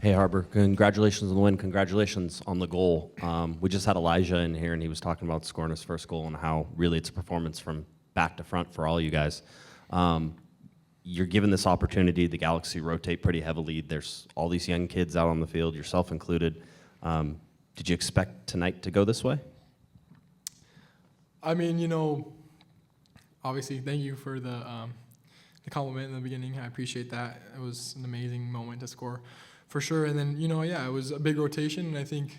Hey, Harbor, congratulations on the win. Congratulations on the goal. We just had Elijah in here, and he was talking about scoring his first goal and how really it's a performance from back to front for all you guys. You're given this opportunity. The Galaxy rotate pretty heavily. There's all these young kids out on the field, yourself included. Did you expect tonight to go this way? I mean, obviously, thank you for the compliment in the beginning. I appreciate that. It was an amazing moment to score, for sure. And then, it was a big rotation, and I think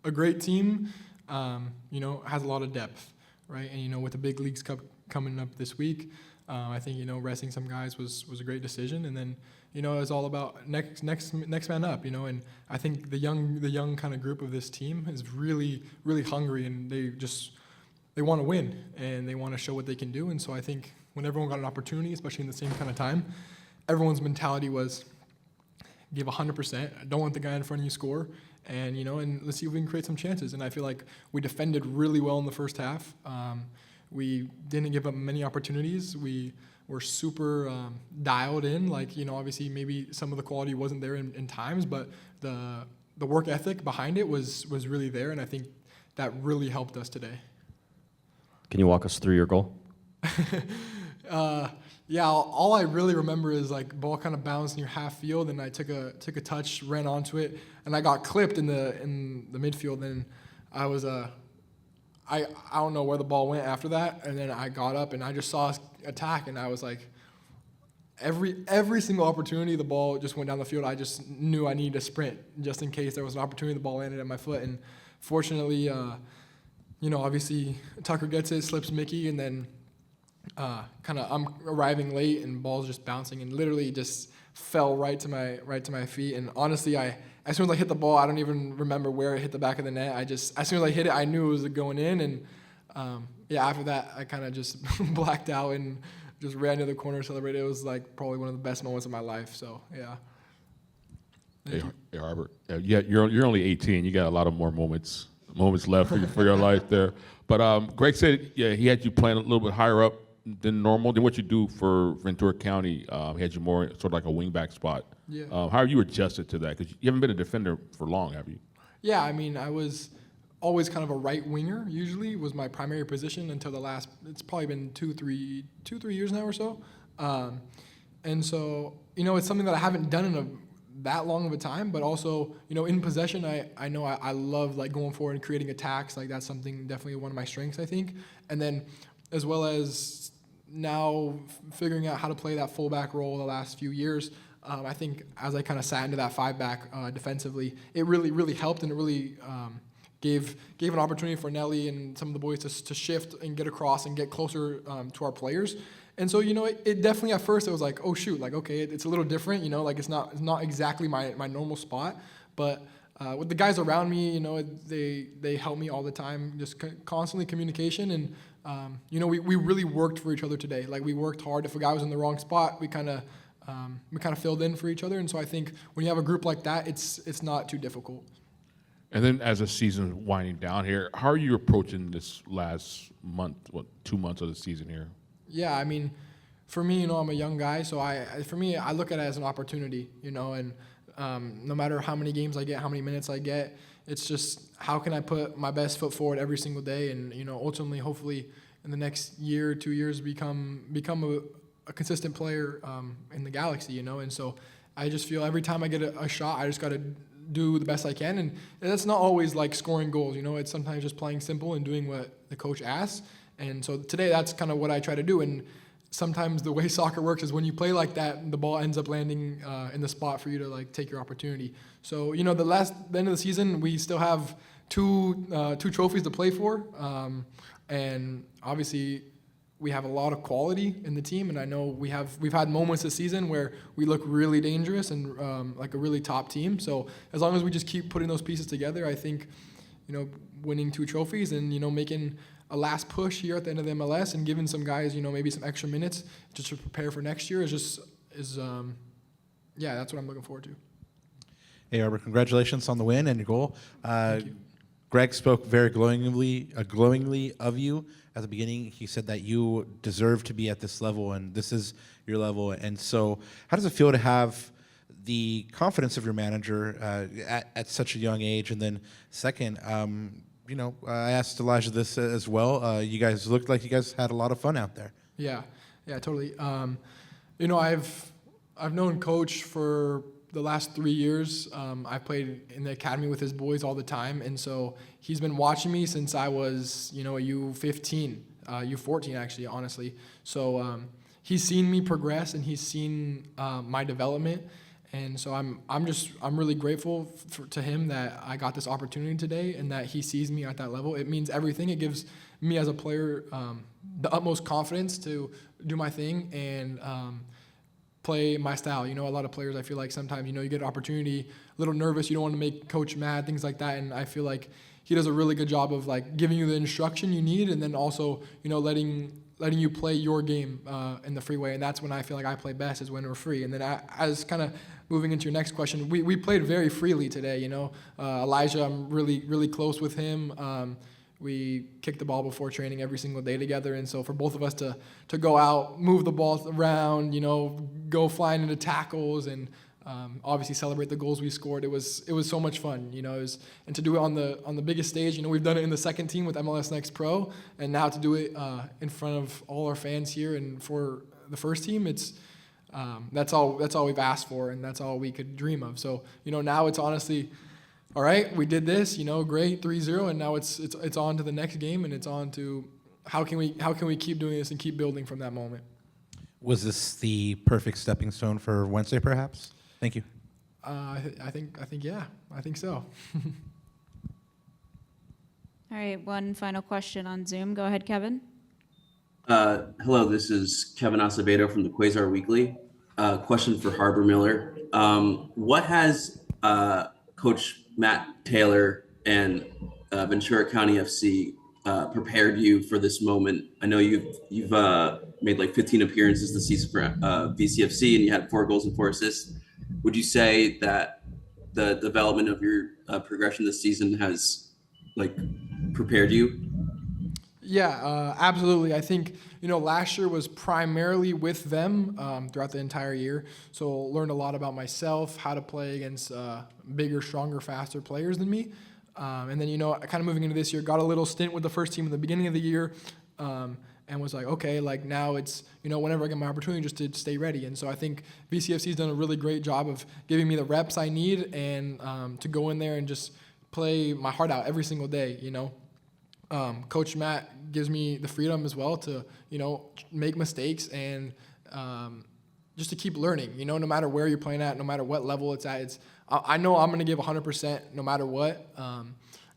a great team, has a lot of depth, right? And, with the Big Leagues Cup coming up this week, I think, resting some guys was a great decision. And then, it's all about next man up, and I think the young kind of group of this team is really, really hungry, and they want to win, and they want to show what they can do. And so I think when everyone got an opportunity, especially in the same kind of time, everyone's mentality was give 100%. I don't want the guy in front of you score, and and let's see if we can create some chances. And I feel like we defended really well in the first half. We didn't give up many opportunities. We were super dialed in. Obviously maybe some of the quality wasn't there in times, but the work ethic behind it was really there, and I think that really helped us today. Can you walk us through your goal? All I really remember is ball kind of bounced near half field, and I took a touch, ran onto it, and I got clipped in the midfield. And I was I don't know where the ball went after that, and then I got up and I just saw us attack, and I was like, every single opportunity the ball just went down the field, I just knew I needed to sprint just in case there was an opportunity the ball landed at my foot. And fortunately, obviously Tucker gets it, slips Mickey, and then I'm arriving late, and ball's just bouncing, and literally just fell right to my feet. And honestly, as soon as I hit the ball, I don't even remember where it hit the back of the net. As soon as I hit it, I knew it was going in, and after that, I kind of just blacked out and just ran to the corner, celebrated. It was probably one of the best moments of my life. So yeah. Hey, Harbor, you're only 18. You got a lot of more moments left for your life there. But Greg said, he had you playing a little bit higher up than normal, than what you do for Ventura County. He had you more sort of like a wingback spot. Yeah. How have you adjusted to that? Because you haven't been a defender for long, have you? Yeah, I mean, I was always kind of a right winger, usually, was my primary position until it's probably been two, 3 years now or so. And so, it's something that I haven't done in that long of a time, but also, in possession, I know I love going forward and creating attacks. That's something definitely one of my strengths, I think. And then as well as now figuring out how to play that fullback role the last few years, I think as I kind of sat into that 5-back defensively, it really, really helped, and it really gave an opportunity for Nelly and some of the boys to shift and get across and get closer to our players. And so, it definitely at first it was like, oh shoot, okay, it's a little different, it's not exactly my normal spot, but with the guys around me, they help me all the time, just constantly communication, and we really worked for each other today. We worked hard. If a guy was in the wrong spot, we kind of filled in for each other, and so I think when you have a group like that, it's not too difficult. And then as the season's winding down here, how are you approaching this last month, 2 months of the season here? Yeah, I mean, for me, I'm a young guy, so I look at it as an opportunity, and no matter how many games I get, how many minutes I get, it's just how can I put my best foot forward every single day, and ultimately, hopefully, in the next year, 2 years, become a consistent player in the Galaxy, and so I just feel every time I get a shot, I just got to do the best I can, and that's not always scoring goals, it's sometimes just playing simple and doing what the coach asks. And so today, that's kind of what I try to do. And sometimes the way soccer works is when you play like that, the ball ends up landing in the spot for you to take your opportunity. So the end of the season, we still have two trophies to play for, and obviously we have a lot of quality in the team. And I know we've had moments this season where we look really dangerous and like a really top team. So as long as we just keep putting those pieces together, I think winning 2 trophies and making a last push here at the end of the MLS and giving some guys, maybe some extra minutes just to prepare for next year is that's what I'm looking forward to. Hey, Arbor, congratulations on the win and your goal. Thank you. Greg spoke very glowingly of you at the beginning. He said that you deserve to be at this level, and this is your level. And so how does it feel to have the confidence of your manager at such a young age, and then second, I asked Elijah this as well. You guys looked like you guys had a lot of fun out there. Yeah, totally. I've known Coach for the last 3 years. I played in the academy with his boys all the time, and so he's been watching me since I was, a U15, U14 actually, honestly. So he's seen me progress, and he's seen my development, and so I'm really grateful to him that I got this opportunity today, and that he sees me at that level. It means everything. It gives me as a player the utmost confidence to do my thing and play my style. A lot of players, I feel like sometimes, you get an opportunity, a little nervous, you don't want to make coach mad, things like that. And I feel like he does a really good job of like giving you the instruction you need, and then also, letting you play your game in the freeway. And that's when I feel like I play best, is when we're free. And then as kind of moving into your next question, we played very freely today. Elijah, I'm really, really close with him. We kick the ball before training every single day together, and so for both of us to go out, move the ball around, go flying into tackles, and obviously celebrate the goals we scored. It was so much fun, and to do it on the biggest stage. We've done it in the second team with MLS Next Pro, and now to do it in front of all our fans here and for the first team, it's that's all we've asked for, and that's all we could dream of. So now it's honestly, all right, we did this, great, 3-0, and now it's on to the next game, and it's on to how can we keep doing this and keep building from that moment. Was this the perfect stepping stone for Wednesday, perhaps? Thank you. I think yeah, I think so. All right, one final question on Zoom. Go ahead, Kevin. Hello, this is Kevin Acevedo from the Quasar Weekly. Question for Harbor Miller. What has Coach Matt Taylor and Ventura County FC prepared you for this moment? I know you've made like 15 appearances this season for VCFC, and you had 4 goals and 4 assists. Would you say that the development of your progression this season has prepared you? Yeah, absolutely. I think, last year was primarily with them throughout the entire year. So learned a lot about myself, how to play against bigger, stronger, faster players than me. And then, kind of moving into this year, got a little stint with the first team in the beginning of the year and was like, okay, now it's, whenever I get my opportunity, just to stay ready. And so I think VCFC's done a really great job of giving me the reps I need and to go in there and just play my heart out every single day, Coach Matt gives me the freedom as well to, make mistakes and just to keep learning, no matter where you're playing at, no matter what level it's at. I know I'm going to give 100% no matter what.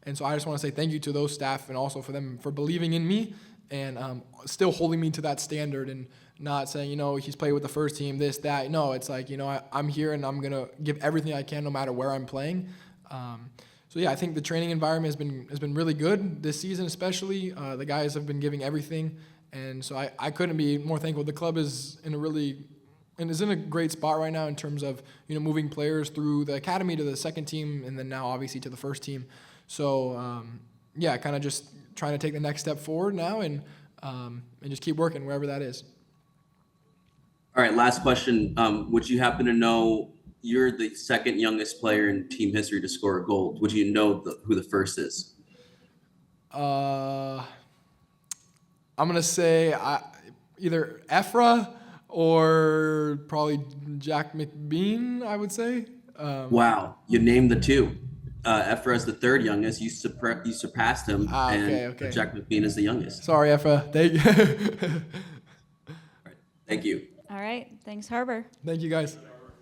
And so I just want to say thank you to those staff and also for them for believing in me and still holding me to that standard and not saying, he's played with the first team, this, that. No, it's like, I'm here and I'm going to give everything I can no matter where I'm playing. So yeah, I think the training environment has been really good this season, especially. The guys have been giving everything, and so I couldn't be more thankful. The club is in a great spot right now in terms of moving players through the academy to the second team, and then now obviously to the first team. So yeah, kind of just trying to take the next step forward now, and just keep working wherever that is. All right, last question. Would you happen to know? You're the second youngest player in team history to score a goal. Would you know who the first is? I'm gonna say either Ephra or probably Jack McBean. I would say. Wow, you named the two. Ephra is the third youngest. You surpassed him, and Jack McBean is the youngest. Sorry, Ephra. Thank you. Thank you. All right, thanks, Harbor. Thank you, guys.